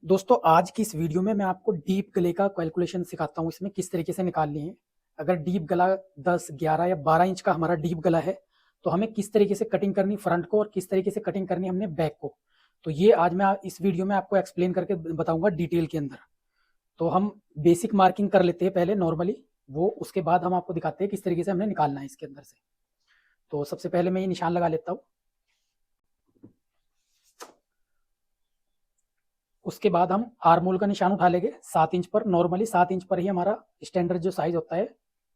दोस्तों आज की इस वीडियो में मैं आपको डीप गले का कैलकुलेशन सिखाता हूँ। इसमें किस तरीके से निकालनी है। अगर डीप गला 10, 11 या 12 इंच का हमारा डीप गला है तो हमें किस तरीके से कटिंग करनी फ्रंट को और किस तरीके से कटिंग करनी हमने बैक को। तो ये आज मैं इस वीडियो में आपको एक्सप्लेन करके बताऊंगा डिटेल के अंदर। तो हम बेसिक मार्किंग कर लेते हैं पहले नॉर्मली, वो उसके बाद हम आपको दिखाते हैं किस तरीके से हमने निकालना है इसके अंदर से। तो सबसे पहले मैं ये निशान लगा लेता हूँ। उसके बाद हम आर्मोल का निशान उठा लेंगे 7 इंच पर। नॉर्मली 7 इंच पर ही हमारा स्टैंडर्ड जो साइज होता है,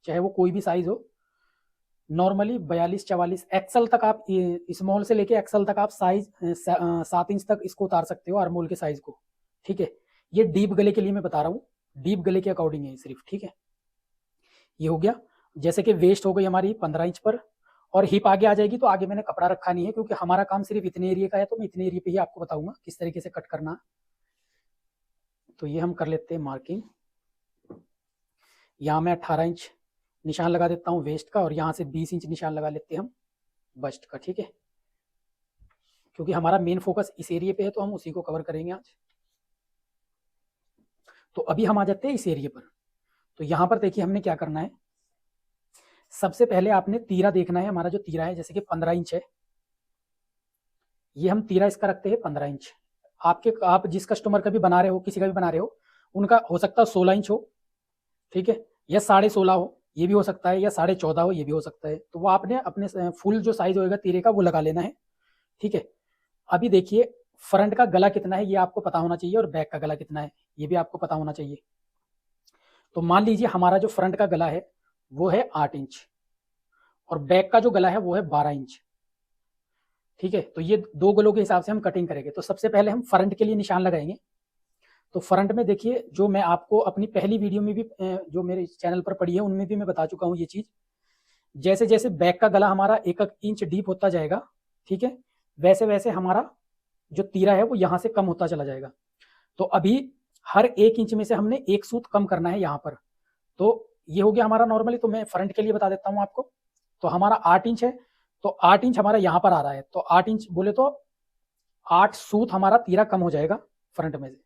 चाहे वो कोई भी साइज हो। नॉर्मली 42, 44 एक्सल तक आप स्मॉल से लेके एक्सल तक आप साइज 7 इंच तक इसको उतार सकते हो आर्मोल के साइज को। ठीक है, ये डीप गले के लिए मैं बता रहा हूँ, डीप गले के अकॉर्डिंग है सिर्फ। ठीक है, ये हो गया। जैसे कि वेस्ट हो गई हमारी 15 इंच पर और हिप आगे आ जाएगी, तो आगे मैंने कपड़ा रखा नहीं है क्योंकि हमारा काम सिर्फ इतने एरिया का है, तो मैं इतने एरिया पे ही आपको बताऊंगा किस तरीके से कट करना। तो ये हम कर लेते हैं मार्किंग। यहाँ मैं 18 इंच निशान लगा देता हूँ वेस्ट का और यहाँ से 20 इंच निशान लगा लेते हैं हम बस्ट का। ठीक है, क्योंकि हमारा मेन फोकस इस एरिया पे है तो हम उसी को कवर करेंगे आज। तो अभी हम आ जाते हैं इस एरिया पर। तो यहाँ पर देखिए हमने क्या करना है। सबसे पहले आपने तीरा देखना है। हमारा जो तीरा है जैसे कि 15 इंच है, ये हम तीरा इसका रखते हैं 15 इंच। आप जिस कस्टमर का भी बना रहे हो, किसी का भी बना रहे हो, उनका हो सकता है 16 इंच हो, ठीक है, या 16.5 हो, ये भी हो सकता है, या 14.5 हो, ये भी हो सकता है। तो वो आपने अपने फुल जो साइज होएगा तीरे का वो लगा लेना है। ठीक है, अभी देखिए फ्रंट का गला कितना है ये आपको पता होना चाहिए और बैक का गला कितना है ये भी आपको पता होना चाहिए। तो मान लीजिए हमारा जो फ्रंट का गला है वो है 8 इंच और बैक का जो गला है वो है 12 इंच। ठीक है, तो ये दो गलों के हिसाब से हम कटिंग करेंगे। तो सबसे पहले हम फ्रंट के लिए निशान लगाएंगे। तो फ्रंट में देखिए, जो मैं आपको अपनी पहली वीडियो में भी जो मेरे चैनल पर पड़ी है उनमें भी मैं बता चुका हूँ ये चीज। जैसे जैसे बैक का गला हमारा 1 इंच डीप होता जाएगा, ठीक है, वैसे वैसे हमारा जो तीरा है वो यहाँ से कम होता चला जाएगा। तो अभी हर 1 इंच में से हमने एक सूत कम करना है यहाँ पर। तो ये हो गया हमारा नॉर्मली। तो मैं फ्रंट के लिए बता देता हूँ आपको। तो हमारा 8 इंच है, तो 8 इंच हमारा यहाँ पर आ रहा है, तो 8 इंच बोले तो 8 सूत हमारा तीरा कम हो जाएगा फ्रंट में से।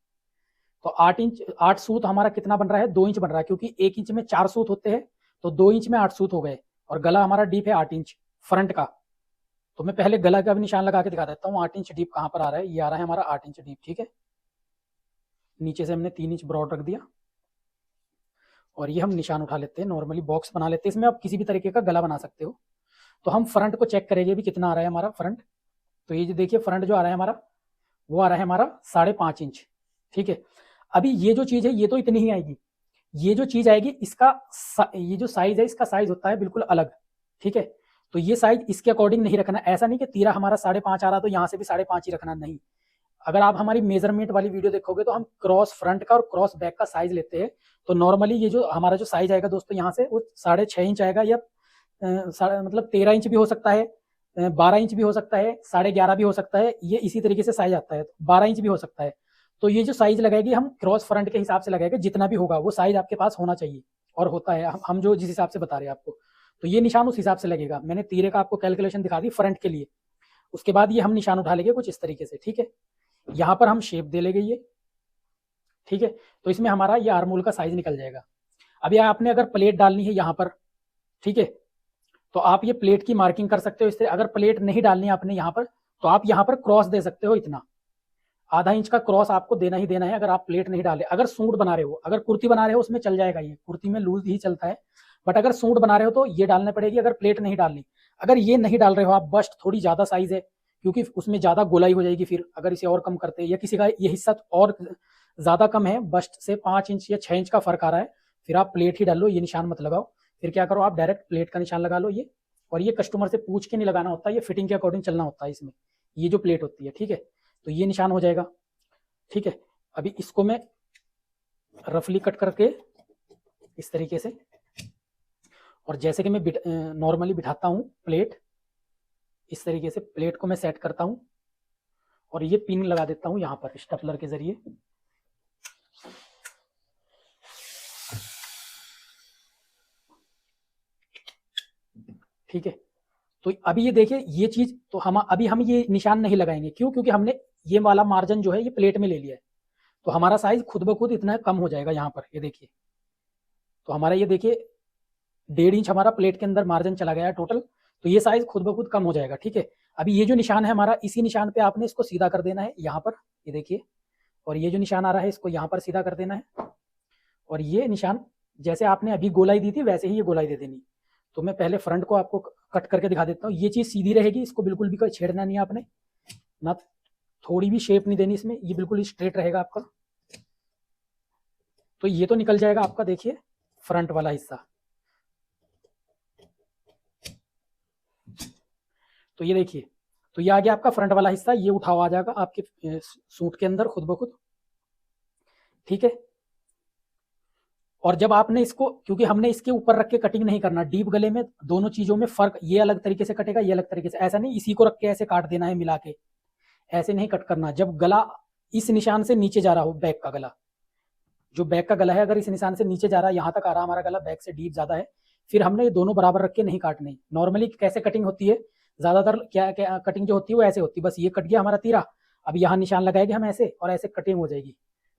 तो 8 सूत हमारा कितना बन रहा है, 2 इंच बन रहा है, क्योंकि 1 इंच में 4 सूत होते हैं, तो 2 इंच में 8 सूत हो गए। और गला हमारा डीप है 8 इंच फ्रंट का। तो मैं पहले गला का भी निशान लगा के दिखा देता हूँ। 8 इंच डीप कहाँ पर आ रहा है, ये आ रहा है हमारा 8 इंच डीप। ठीक है, नीचे से हमने 3 इंच ब्रॉड रख दिया और ये हम निशान उठा लेते हैं। नॉर्मली बॉक्स बना लेते हैं, इसमें आप किसी भी तरीके का गला बना सकते हो। तो हम फ्रंट को चेक करेंगे भी कितना आ रहा है हमारा फ्रंट। तो ये जो देखिए फ्रंट जो आ रहा है हमारा, वो आ रहा है हमारा 5.5 इंच। ठीक है, अभी ये जो चीज है ये तो इतनी ही आएगी। ये जो चीज आएगी इसका ये जो साइज है इसका साइज होता है बिल्कुल अलग। ठीक है, तो ये साइज इसके अकॉर्डिंग नहीं रखना। ऐसा नहीं कि तीरा हमारा 5.5 आ रहा तो यहाँ से भी 5.5 ही रखना, नहीं। अगर आप हमारी मेजरमेंट वाली वीडियो देखोगे तो हम क्रॉस फ्रंट का और क्रॉस बैक का साइज लेते हैं। तो नॉर्मली ये जो हमारा जो साइज आएगा दोस्तों, यहाँ से वो 6.5 इंच आएगा, या मतलब 13 इंच भी हो सकता है, 12 इंच भी हो सकता है, 11.5 भी हो सकता है। ये इसी तरीके से साइज आता है, 12 इंच भी हो सकता है। तो ये जो साइज लगाएगी हम क्रॉस फ्रंट के हिसाब से लगाएंगे। जितना भी होगा वो साइज आपके पास होना चाहिए, और होता है। हम जो जिस हिसाब से बता रहे हैं आपको, तो ये निशान उस हिसाब से लगेगा। मैंने तीरे का आपको कैलकुलेशन दिखा दी फ्रंट के लिए। उसके बाद ये हम निशान उठा लेंगे कुछ इस तरीके से। ठीक है, यहाँ पर हम शेप दे लेंगे ये। ठीक है, तो इसमें हमारा ये आर्मोल का साइज निकल जाएगा। अभी आपने अगर प्लेट डालनी है यहाँ पर, ठीक है, तो आप ये प्लेट की मार्किंग कर सकते हो इस तरह। अगर प्लेट नहीं डालनी है आपने यहाँ पर, तो आप यहाँ पर क्रॉस दे सकते हो। इतना ½ इंच का क्रॉस आपको देना ही देना है अगर आप प्लेट नहीं डाले। अगर सूट बना रहे हो, अगर कुर्ती बना रहे हो उसमें चल जाएगा, ये कुर्ती में लूज ही चलता है। बट अगर सूट बना रहे हो तो ये डालना पड़ेगी, अगर प्लेट नहीं डालनी। अगर ये नहीं डाल रहे हो आप, बस्ट थोड़ी ज्यादा साइज है क्योंकि उसमें ज्यादा गोलाई हो जाएगी फिर अगर इसे और कम करते हैं, या किसी का ये हिस्सा और ज्यादा कम है, बस्ट से 5 इंच या 6 इंच का फर्क आ रहा है, फिर आप प्लेट ही डाल लो, ये निशान मत लगाओ। फिर क्या करो, आप डायरेक्ट प्लेट का निशान लगा लो ये। और ये कस्टमर से पूछ के नहीं लगाना होता, ये फिटिंग के अकॉर्डिंग चलना होता है इसमें, ये जो प्लेट होती है। ठीक है, तो ये निशान हो जाएगा। ठीक है, अभी इसको मैं रफली कट करके इस तरीके से, और जैसे कि मैं नॉर्मली बिठाता हूँ प्लेट, इस तरीके से प्लेट को मैं सेट करता हूँ और ये पिन लगा देता हूँ यहाँ पर स्टेपलर के जरिए। ठीक है, तो अभी ये देखिए ये चीज, तो हम अभी हम ये निशान नहीं लगाएंगे। क्यों? क्योंकि हमने ये वाला मार्जिन जो है ये प्लेट में ले लिया है। तो हमारा साइज खुद ब खुद इतना कम हो जाएगा यहाँ पर, ये देखिए। तो हमारा ये देखिए 1.5 इंच हमारा प्लेट के अंदर मार्जिन चला गया है टोटल, तो ये साइज खुद ब खुद कम हो जाएगा, ठीक है। अभी ये जो निशान है हमारा, इसी निशान पे आपने इसको सीधा कर देना है यहाँ पर, ये देखिए। और ये जो निशान आ रहा है इसको यहाँ पर सीधा कर देना है, और ये निशान जैसे आपने अभी गोलाई दी थी वैसे ही ये गोलाई दे देनी। तो मैं पहले फ्रंट को आपको कट करके दिखा देता हूँ। ये चीज़ सीधी रहेगी, इसको बिल्कुल भी कोई छेड़ना नहीं है आपने, ना थोड़ी भी शेप नहीं देनी इसमें, ये बिल्कुल स्ट्रेट रहेगा आपका। तो ये तो निकल जाएगा आपका, देखिए फ्रंट वाला हिस्सा। तो ये देखिए, तो ये आ गया आपका फ्रंट वाला हिस्सा, ये उठाव आ जाएगा आपके सूट के अंदर खुद ब खुद, ठीक है। और जब आपने इसको, क्योंकि हमने इसके ऊपर रख के कटिंग नहीं करना, डीप गले में दोनों चीजों में फर्क, ये अलग तरीके से कटेगा, ये अलग तरीके से, ऐसा नहीं इसी को रख के ऐसे काट देना है मिला के, ऐसे नहीं कट करना। जब गला इस निशान से नीचे जा रहा हो, बैक का गला, जो बैक का गला है अगर इस निशान से नीचे जा रहा है, यहाँ तक आ रहा हमारा गला, बैक से डीप ज्यादा है, फिर हमने ये दोनों बराबर रख के नहीं काटने। नॉर्मली कैसे कटिंग होती है, ज्यादातर क्या कटिंग जो होती है वो ऐसे होती है, बस ये कट गया हमारा तीरा, अब यहाँ निशान लगाएंगे हम ऐसे, और ऐसे कटिंग हो जाएगी।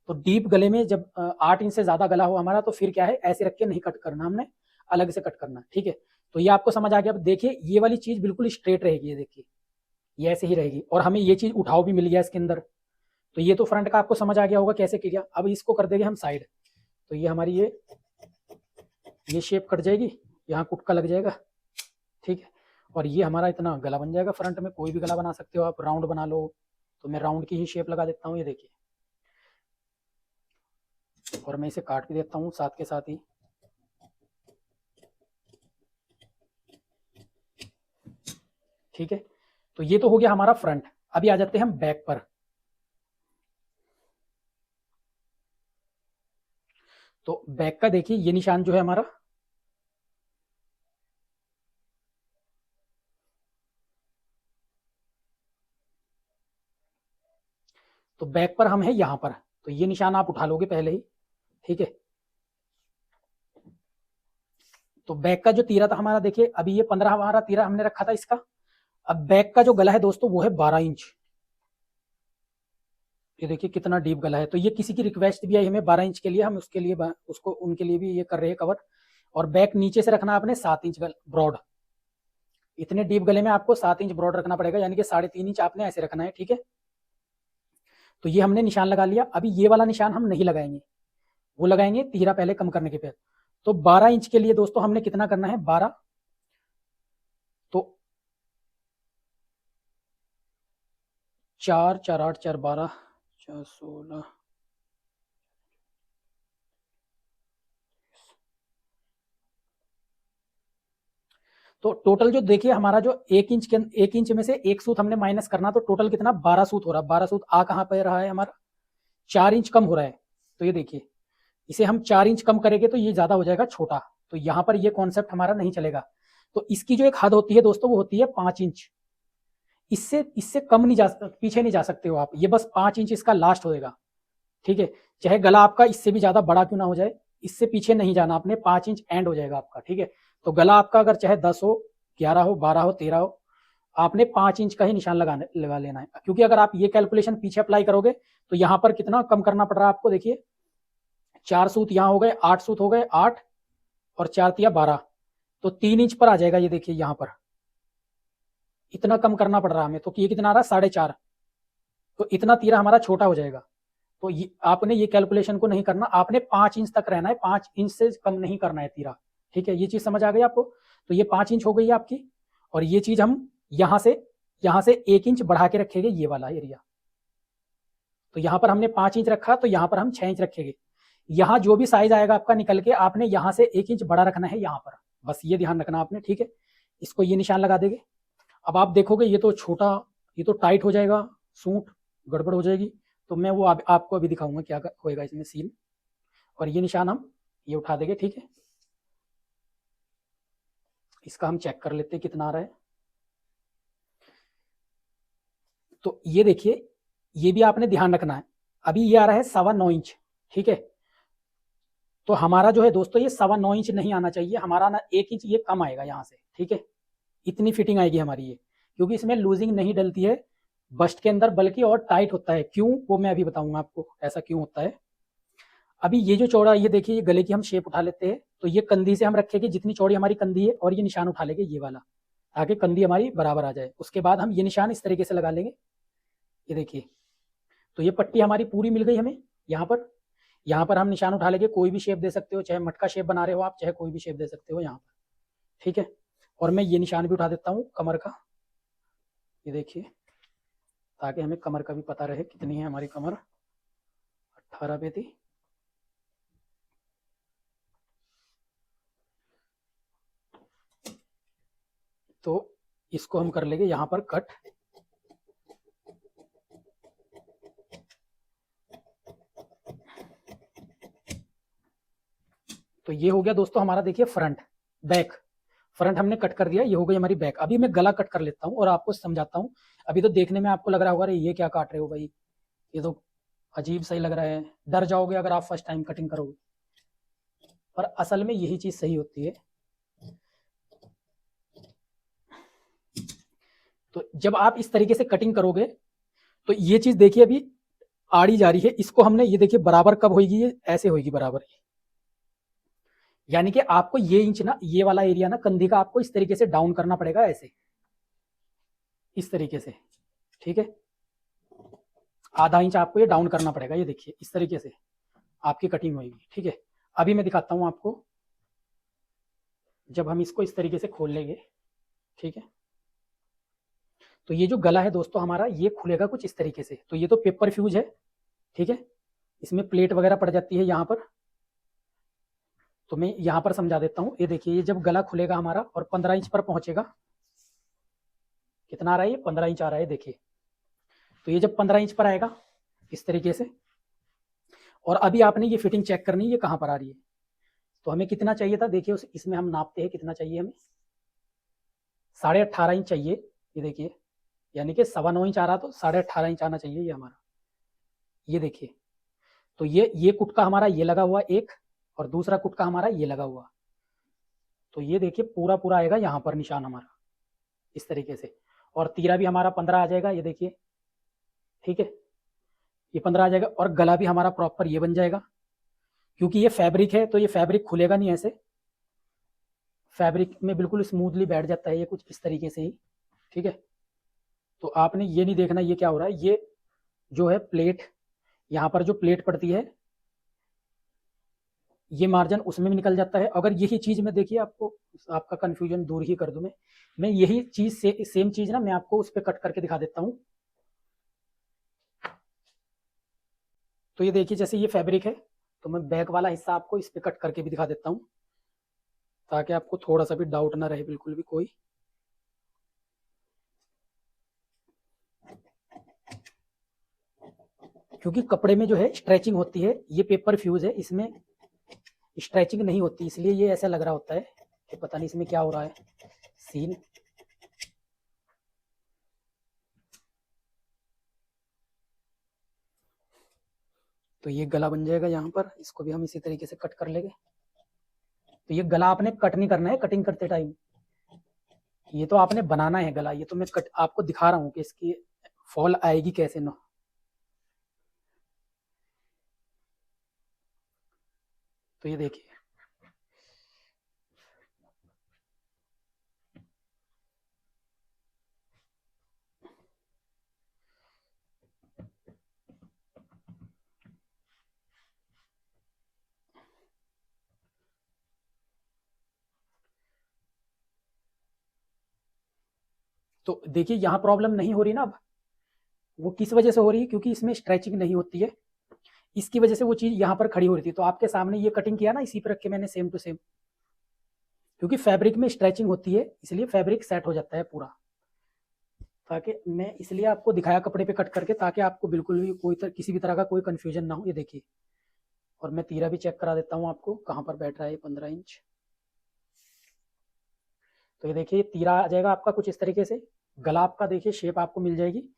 तो डीप गले में जब 8 इंच से ज्यादा गला हो हमारा, तो फिर क्या है, ऐसे रख के नहीं कट करना, हमने अलग से कट करना, ठीक है। तो ये आपको समझ आ गया। अब देखिए ये वाली चीज बिल्कुल स्ट्रेट रहेगी, ये देखिए ये ऐसे ही रहेगी, और हमें ये चीज उठाव भी मिल गया इसके अंदर। तो ये तो फ्रंट का आपको समझ आ गया होगा कैसे किया। अब इसको कर देंगे हम साइड, तो ये हमारी ये शेप कट जाएगी, यहाँ कुटका लग जाएगा, ठीक है। और ये हमारा इतना गला बन जाएगा। फ्रंट में कोई भी गला बना सकते हो आप, राउंड बना लो, तो मैं राउंड की ही शेप लगा देता हूँ, ये देखिए। और मैं इसे काट भी देता हूँ साथ के साथ ही, ठीक है। तो ये तो हो गया हमारा फ्रंट। अभी आ जाते हैं हम बैक पर। तो बैक का देखिए ये निशान जो है हमारा, तो बैक पर हम है यहां पर, तो ये निशान आप उठा लोगे पहले ही, ठीक है। तो बैक का जो तीरा था हमारा, देखिए अभी ये 15 हमारा तीरा हमने रखा था इसका। अब बैक का जो गला है दोस्तों वो है 12 इंच, ये देखिए कितना डीप गला है। तो ये किसी की रिक्वेस्ट भी आई हमें 12 इंच के लिए, हम उसके लिए उसको उनके लिए भी ये कर रहे हैं कवर। और बैक नीचे से रखना आपने 7 इंच ब्रॉड, इतने डीप गले में आपको 7 इंच ब्रॉड रखना पड़ेगा, यानी कि 3.5 इंच आपने ऐसे रखना है, ठीक है। तो ये हमने निशान लगा लिया। अभी ये वाला निशान हम नहीं लगाएंगे, वो लगाएंगे तीरा पहले कम करने के बाद। तो 12 इंच के लिए दोस्तों हमने कितना करना है, 12, तो 4 4 8 4 12 4 16, तो टोटल जो देखिए हमारा जो 1 इंच में से एक सूत हमने माइनस करना, तो टोटल कितना 12 सूत हो रहा है। 12 सूत आ कहाँ पे रहा है हमारा, 4 इंच कम हो रहा है। तो ये देखिए इसे हम 4 इंच कम करेंगे तो ये ज्यादा हो जाएगा छोटा, तो यहाँ पर ये कॉन्सेप्ट हमारा नहीं चलेगा। तो इसकी जो एक हद होती है दोस्तों वो होती है 5 इंच, इससे इससे कम नहीं पीछे नहीं जा सकते हो आप, ये बस 5 इंच इसका लास्ट होएगा, ठीक है। चाहे गला आपका इससे भी ज्यादा बड़ा क्यों ना हो जाए, इससे पीछे नहीं जाना आपने, 5 इंच एंड हो जाएगा आपका, ठीक है। तो गला आपका अगर चाहे 10 हो, 11 हो, 12 हो, 13 हो, आपने 5 इंच का ही निशान लगा लेना है। क्योंकि अगर आप ये कैलकुलेशन पीछे अप्लाई करोगे तो यहाँ पर कितना कम करना पड़ रहा है आपको, देखिए 4 सूत यहाँ हो गए, 8 सूत हो गए, 8 और 4 तिया 12, तो 3 इंच पर आ जाएगा। ये देखिए यहाँ पर इतना कम करना पड़ रहा है हमें, तो ये कितना आ रहा है 4.5, तो इतना तीरा हमारा छोटा हो जाएगा। तो ये आपने ये कैलकुलेशन को नहीं करना, आपने 5 इंच तक रहना है, 5 इंच से कम नहीं करना है तीरा, ठीक है। ये चीज समझ आ गई आपको। तो ये 5 इंच हो गई है आपकी, और ये चीज हम यहाँ से 1 इंच बढ़ा के रखेंगे ये वाला एरिया। तो यहाँ पर हमने 5 इंच रखा, तो यहाँ पर हम 6 इंच रखेंगे। यहाँ जो भी साइज आएगा आपका निकल के, आपने यहाँ से 1 इंच बड़ा रखना है यहाँ पर, बस ये ध्यान रखना आपने, ठीक है। इसको ये निशान लगा देंगे। अब आप देखोगे ये तो छोटा, ये तो टाइट हो जाएगा, सूट गड़बड़ हो जाएगी। तो मैं वो आपको अभी दिखाऊंगा क्या होएगा इसमें सीन। और ये निशान हम ये उठा देंगे, ठीक है। इसका हम चेक कर लेते हैं कितना आ रहा है। तो ये देखिए ये भी आपने ध्यान रखना है। अभी ये आ रहा है 9.25 इंच, ठीक है। तो हमारा जो है दोस्तों ये 9.25 इंच नहीं आना चाहिए हमारा, ना 1 इंच ये कम आएगा यहाँ से, ठीक है। इतनी फिटिंग आएगी हमारी ये, क्योंकि इसमें लूजिंग नहीं डलती है, बस्ट के अंदर बल्कि और टाइट होता है। क्यों, वो मैं अभी बताऊंगा आपको ऐसा क्यों होता है। अभी ये जो चौड़ा, ये देखिए, ये गले की हम शेप उठा लेते हैं, तो ये कंधी से हम रखेंगे जितनी चौड़ी हमारी कंधी है, और ये निशान उठा लेंगे ये वाला, ताकि कंधी हमारी बराबर आ जाए। उसके बाद हम ये निशान इस तरीके से लगा लेंगे, ये देखिए। तो ये पट्टी हमारी पूरी मिल गई हमें। यहाँ पर हम निशान उठा लेंगे, कोई भी शेप दे सकते हो, चाहे मटका शेप बना रहे हो आप, चाहे कोई भी शेप दे सकते हो यहाँ पर, ठीक है। और मैं ये निशान भी उठा देता हूँ कमर का, ये देखिए, ताकि हमें कमर का भी पता रहे कितनी है हमारी कमर। 18 पे थी। तो इसको हम कर लेंगे यहाँ पर कट। तो ये हो गया दोस्तों हमारा, देखिए, फ्रंट। बैक, फ्रंट हमने कट कर दिया, ये हो गई हमारी बैक। अभी मैं गला कट कर लेता हूँ और आपको समझाता हूँ। अभी तो देखने में आपको लग रहा होगा, अरे ये क्या काट रहे हो भाई, ये तो अजीब सही लग रहा है, डर जाओगे अगर आप फर्स्ट टाइम कटिंग करोगे, पर असल में यही चीज सही होती है। तो जब आप इस तरीके से कटिंग करोगे, तो ये चीज देखिए, अभी आड़ी जा रही है, इसको हमने, ये देखिए, बराबर कब होगी, ये ऐसे होगी बराबर। यानी कि आपको ये इंच ना, ये वाला एरिया ना कंधी का, आपको इस तरीके से डाउन करना पड़ेगा, ऐसे, इस तरीके से, ठीक है। आधा इंच आपको ये डाउन करना पड़ेगा, ये देखिए, इस तरीके से आपकी कटिंग होगी, ठीक है। अभी मैं दिखाता हूं आपको, जब हम इसको इस तरीके से खोल लेंगे, ठीक है। तो ये जो गला है दोस्तों हमारा, ये खुलेगा कुछ इस तरीके से। तो ये तो पेपर फ्यूज है, ठीक है, इसमें प्लेट वगैरह पड़ जाती है यहाँ पर। तो मैं यहाँ पर समझा देता हूँ, ये देखिए, ये जब गला खुलेगा हमारा और 15 इंच पर पहुंचेगा, कितना आ रहा है, ये 15 इंच आ रहा है, देखिए। तो ये जब 15 इंच पर आएगा इस तरीके से, और अभी आपने ये फिटिंग चेक करनी है, ये कहाँ पर आ रही है। तो हमें कितना चाहिए था, देखिए, इसमें हम नापते हैं कितना चाहिए हमें। 18.5 इंच चाहिए, ये देखिए, यानी कि 9.25 इंच आ रहा, तो 18.5 इंच आना चाहिए ये हमारा, ये देखिए। तो ये कुटका हमारा ये लगा हुआ एक, और दूसरा कुटका हमारा ये लगा हुआ। तो ये देखिए पूरा पूरा आएगा यहाँ पर निशान हमारा, इस तरीके से। और तीरा भी हमारा 15 आ जाएगा, ये देखिए, ठीक है, ये 15 आ जाएगा। और गला भी हमारा प्रॉपर ये बन जाएगा, क्योंकि ये फैब्रिक है, तो ये फैब्रिक खुलेगा नहीं ऐसे, फैब्रिक में बिल्कुल स्मूथली बैठ जाता है ये, कुछ इस तरीके से ही, ठीक है। तो आपने ये नहीं देखना ये क्या हो रहा है, ये जो है प्लेट, यहाँ पर जो प्लेट पड़ती है, ये मार्जिन उसमें भी निकल जाता है। अगर यही चीज में, देखिए, आपको आपका कंफ्यूजन दूर ही कर दूं, मैं यही चीज से सेम चीज ना, मैं आपको उस पर कट करके दिखा देता हूँ। तो ये देखिए, जैसे ये फैब्रिक है, तो मैं बैक वाला हिस्सा आपको इस पे कट करके भी दिखा देता हूँ, ताकि आपको थोड़ा सा भी डाउट ना रहे, बिल्कुल भी कोई। क्योंकि कपड़े में जो है स्ट्रेचिंग होती है, ये पेपर फ्यूज है, इसमें स्ट्रेचिंग नहीं होती, इसलिए ये ऐसा लग रहा होता है कि पता नहीं इसमें क्या हो रहा है सीन। तो ये गला बन जाएगा यहाँ पर, इसको भी हम इसी तरीके से कट कर लेंगे। तो ये गला आपने कट नहीं करना है कटिंग करते टाइम, ये तो आपने बनाना है गला। ये तो मैं कट आपको दिखा रहा हूँ कि इसकी फॉल आएगी कैसे ना। तो ये देखिए, तो देखिए यहाँ प्रॉब्लम नहीं हो रही ना अब। वो किस वजह से हो रही है, क्योंकि इसमें स्ट्रेचिंग नहीं होती है, इसकी वजह से वो चीज यहाँ पर खड़ी हो रही थी। तो आपके सामने ये कटिंग किया ना, इसी पर रख के मैंने सेम टू सेम, क्योंकि फैब्रिक में स्ट्रेचिंग होती है, इसलिए फैब्रिक सेट हो जाता है पूरा। ताकि मैं इसलिए आपको दिखाया कपड़े पे कट करके, ताकि आपको बिल्कुल भी किसी भी तरह का कोई कंफ्यूजन ना हो। ये देखिए, और मैं तीरा भी चेक करा देता हूँ आपको कहाँ पर बैठ रहा है 15 इंच। तो ये देखिए, तीरा आ जाएगा आपका कुछ इस तरीके से, गला आपका देखिए शेप आपको मिल जाएगी।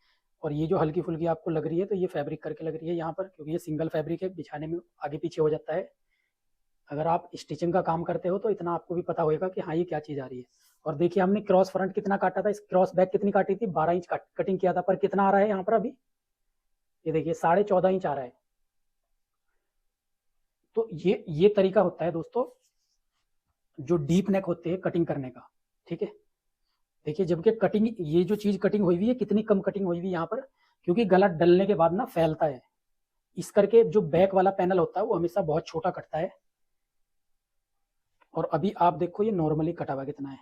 और ये जो हल्की फुल्की आपको लग रही है, तो ये फैब्रिक करके लग रही है यहाँ पर, क्योंकि ये सिंगल फैब्रिक है, बिछाने में आगे पीछे हो जाता है। अगर आप स्टिचिंग का काम करते हो तो इतना आपको भी पता होगा कि हाँ ये क्या चीज़ आ रही है। और देखिए हमने क्रॉस फ्रंट कितना काटा था, इस क्रॉस बैक कितनी काटी थी, 12 इंच कटिंग किया था, पर कितना आ रहा है यहाँ पर अभी, ये देखिए 14.5 इंच आ रहा है। तो ये तरीका होता है दोस्तों जो डीप नेक होते हैं कटिंग करने का, ठीक है। देखिए जबकि कटिंग, ये जो चीज कटिंग हुई हुई है कितनी कम कटिंग हुई हुई है यहाँ पर, क्योंकि गला डलने के बाद ना फैलता है, इस करके जो बैक वाला पैनल होता है वो हमेशा बहुत छोटा कटता है। और अभी आप देखो ये नॉर्मली कटा हुआ कितना है।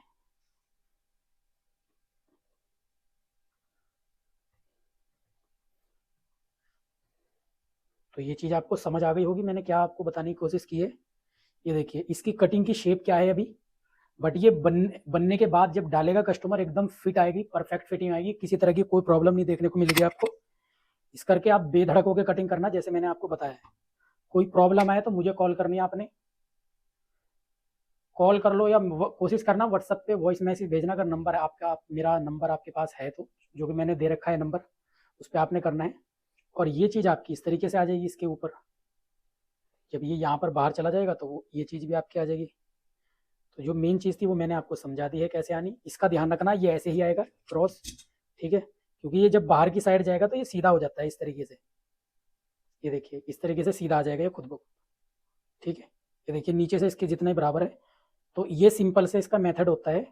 तो ये चीज आपको समझ आ गई होगी, मैंने क्या आपको बताने की कोशिश की है। ये देखिए इसकी कटिंग की शेप क्या है अभी, बट ये बनने के बाद जब डालेगा कस्टमर एकदम फिट आएगी, परफेक्ट फिटिंग आएगी, किसी तरह की कोई प्रॉब्लम नहीं देखने को मिलेगी आपको। इस करके आप बेधड़क होकर कटिंग करना, जैसे मैंने आपको बताया है। कोई प्रॉब्लम आए तो मुझे कॉल करनी है, आपने कॉल कर लो या कोशिश करना व्हाट्सएप पे वॉइस मैसेज भेजना, अगर नंबर है आपका, मेरा नंबर आपके पास है तो, जो कि मैंने दे रखा है नंबर, उस पर आपने करना है। और ये चीज़ आपकी इस तरीके से आ जाएगी इसके ऊपर, जब ये यहाँ पर बाहर चला जाएगा तो वो ये चीज़ भी आपकी आ जाएगी। तो जो मेन चीज़ थी वो मैंने आपको समझा दी है कैसे आनी, इसका ध्यान रखना, ये ऐसे ही आएगा क्रॉस, ठीक है, क्योंकि ये जब बाहर की साइड जाएगा तो ये सीधा हो जाता है इस तरीके से। ये देखिए इस तरीके से सीधा आ जाएगा ये खुद ब खुद, ठीक है। ये देखिए नीचे से इसके जितने बराबर है। तो ये सिंपल से इसका मेथड होता है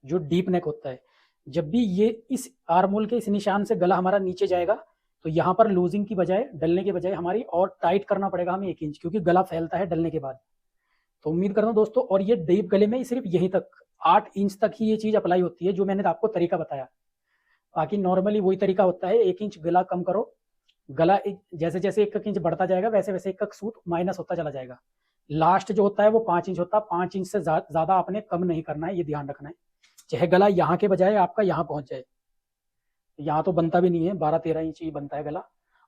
जो डीप नेक होता है। जब भी ये इस आर्मोल के इस निशान से गला हमारा नीचे जाएगा तो यहाँ पर लूजिंग की बजाय, डलने के बजाय हमारी और टाइट करना पड़ेगा हमें 1 इंच, क्योंकि गला फैलता है डलने के बाद। तो उम्मीद करता हूँ दोस्तों, और ये डीप गले में सिर्फ यहीं तक 8 इंच तक ही ये चीज़ अप्लाई होती है जो मैंने आपको तरीका बताया। बाकी नॉर्मली वही तरीका होता है, 1 इंच गला कम करो, गला जैसे जैसे 1 इंच बढ़ता जाएगा वैसे वैसे 1 सूट माइनस होता चला जाएगा। लास्ट जो होता है वो 5 इंच होता है, 5 इंच से ज्यादा आपने कम नहीं करना है, ये ध्यान रखना है। चाहे गला यहाँ के बजाय आपका यहाँ पहुंच जाए, यहाँ तो बनता भी नहीं है, 12-13 इंच ही बनता है गला।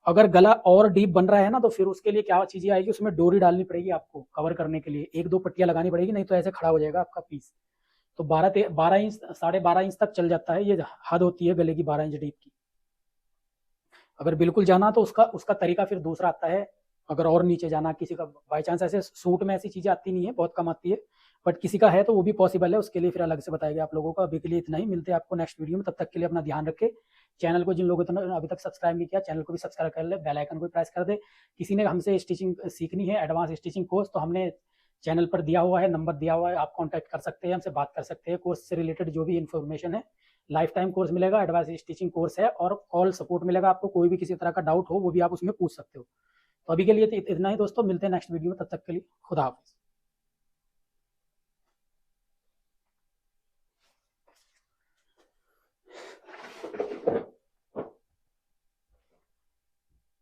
अगर गला और डीप बन रहा है ना तो फिर उसके लिए क्या चीजें आएगी, उसमें डोरी डालनी पड़ेगी आपको कवर करने के लिए, 1-2 पट्टियां लगानी पड़ेगी, नहीं तो ऐसे खड़ा हो जाएगा आपका पीस। तो 12 इंच 12.5 इंच तक चल जाता है, ये हद होती है गले की 12 इंच डीप की। अगर बिल्कुल जाना तो उसका उसका तरीका फिर दूसरा आता है। अगर और नीचे जाना किसी का बाई चांस, ऐसे सूट में ऐसी चीजें आती नहीं है, बहुत कम आती है, बट किसी का है तो वो भी पॉसिबल है, उसके लिए फिर अलग से बताएगा आप लोगों को। अभी के लिए इतना ही, मिलते हैं आपको नेक्स्ट वीडियो में, तब तक के लिए अपना ध्यान रखें। चैनल को जिन लोगों ने अभी तक सब्सक्राइब नहीं किया, चैनल को भी सब्सक्राइब कर ले, बेल आइकन को प्रेस कर दे। किसी ने हमसे स्टिचिंग सीखनी है, एडवांस स्टिचिंग कोर्स, तो हमने चैनल पर दिया हुआ है, नंबर दिया हुआ है, आप कॉन्टैक्ट कर सकते हैं, हमसे बात कर सकते हैं। कोर्स से रिलेटेड जो भी इन्फॉर्मेशन है, लाइफ टाइम कोर्स मिलेगा, एडवांस स्टिचिंग कोर्स है, और कॉल सपोर्ट मिलेगा आपको, कोई भी किसी तरह का डाउट हो वो भी आप उसमें पूछ सकते हो। तो अभी के लिए तो इतना ही दोस्तों, मिलते हैं नेक्स्ट वीडियो में, तब तक के लिए खुदा हाफिज़।